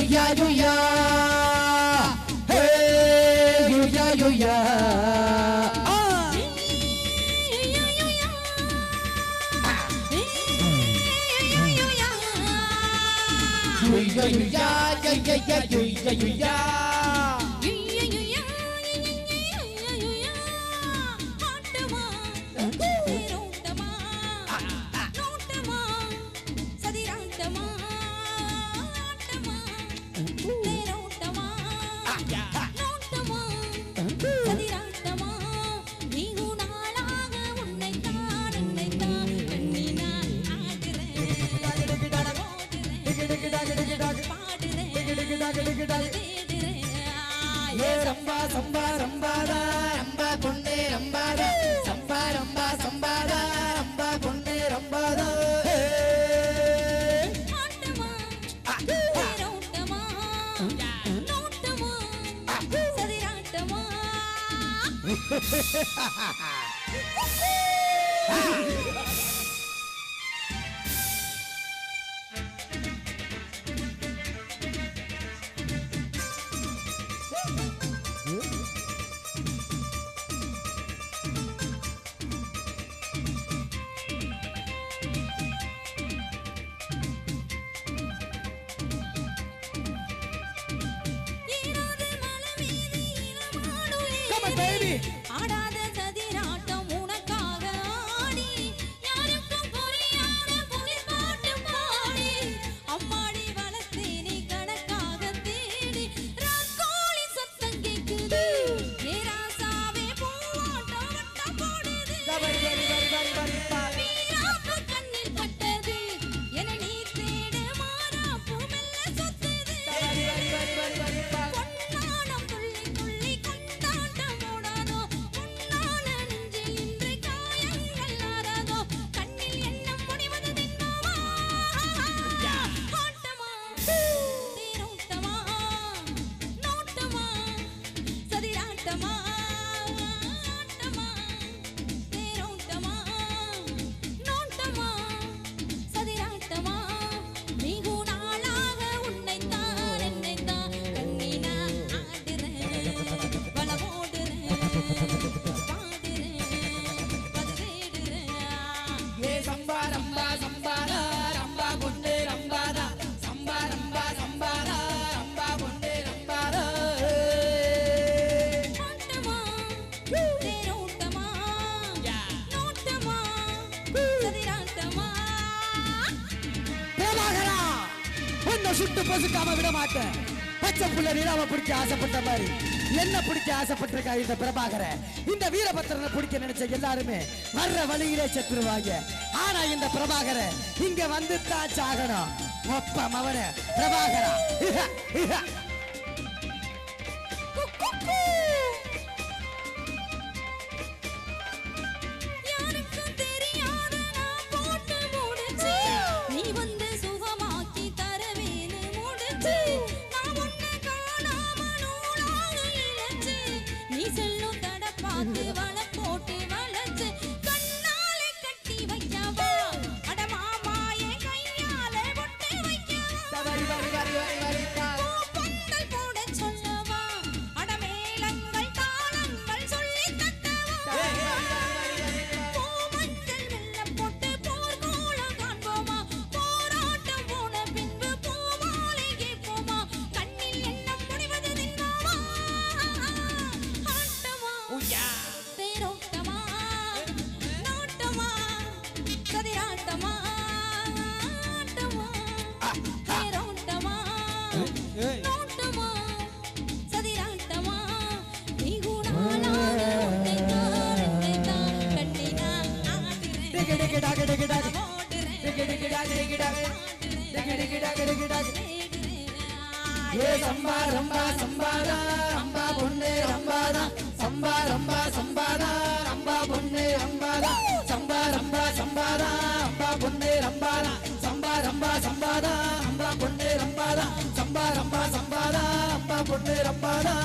யுயா யுயா hey யுயா யுயா யுயா யுயா யுயா யுயா யுயா Rambha சம்பா ரம்பாடா ரம்பா பொண்ணே ரம்பாடா சம்பா ரம்பா சம்பாடா ரம்பா பொண்ணே ரம்பாடா ஆடாத சதிராட்டம் உனக்காக ஆடி யாருக்கும் புரியாத புதிர் பாட்டு பாடி அம்மாடி வளர்த்தேனே கணக்காக தேடி ராக்கோழி சத்தம் கேக்குது ஏ ராசாவே பூவாட்டம் வட்டம் போடுது வீராப்பு கண்ணில் பட்டது என நீ தேட மாறாப்பு மெல்ல சொத்துது பொன்னானம் துள்ளி துள்ளி கொண்டாட்டம் ஓடாதோ பொன்னான நெஞ்சில் இன்று காயங்கள் ஆறாதோ கண்ணில் எண்ணம் முடிவது தின்னமா ஆட்டமா தேரோட்டமா நோட்டமா சதிராட்டமா ஆட்டமா தேரோட்டமா நோட்டமா சதிராட்டமா நீகு நாளாக உன்னைத்தான் என்னைத்தான் கண்ணினா ஆடுறேன் வலம் ஓடுறேன் பாடுறேன் பது தேடுறேன் ஏ சம்பா ரம்பா சம்பாடா ரம்பா பொண்ணே ரம்பாடா சம்பா ரம்பா சம்பாடா ரம்பா பொண்ணே ரம்பாடா ஆட்டமா தேரோட்டமா நோட்டமா சதிராட்டமா பிரபாகரா உன்னை சுட்டு பொசுக்காம விட மாட்டேன். பச்சை புள்ள நீராம பிடிக்க ஆசைப்பட்ட மாதிரி என்ன பிடிக்க ஆசைப்பட்டிருக்கா இந்த பிரபாகர. இந்த வீரபத்திரனை பிடிக்க நினைச்ச எல்லாருமே வர்ற வழியிலே செத்துருவாங்க. ஆனா இந்த பிரபாகர இங்க வந்து தான் சாகணும். ஒப்ப மவன பிரபாகரா யாருக்கும் தெரியாத நான் போட்டு முடிச்சு நீ வந்து சுகமாக்கி தரவேன்னு முடிச்சு நான் உன்னை காணாம நூலாக இழைச்சு நீ செல்லும் தட பார்த்து வள போட்டு வளைச்சு கண்ணாலே கட்டி வைக்கவா அட மாமா என் கையாலே பொட்டு வைக்கவா வரி வரி வரி வரி வரி பந்தல் போட சொல்லவா அட மேளங்கள் தாளங்கள் சொல்லி தட்டவா பூமஞ்சள் வெள்ள போட்டு போர்க்கோளம் காண்போமா போராட்டம் போன பின்பு பூமாலை கேட்போமா கண்ணில் எண்ணம் முடிவது தின்னோமா ஆட்டமா தேரோட்டமா நோட்டமா சதிராட்டமா ஆட்டமா தேரோட்டமா நோட்டமா சதிராட்டமா நீ குணாலாக உன்னைத்தான் என்னைத்தான் கண்ணினா ஆடுறேன் ஏ சம்பா ரம்பா சம்பாடா ரம்பா பொண்ணே ரம்பாடா சம்பா ரம்பா சம்பாடா ரம்பா பொண்ணே ரம்பாடா சம்பா ரம்பா சம்பாடா ரம்பா பொண்ணே ரம்பாடா சம்பா ரம்பா சம்பாடா ரம்பா பொண்ணே ரம்பாடா சம்பா ரம்பா சம்பாடா ரம்பா பொண்ணே ரம்பாடா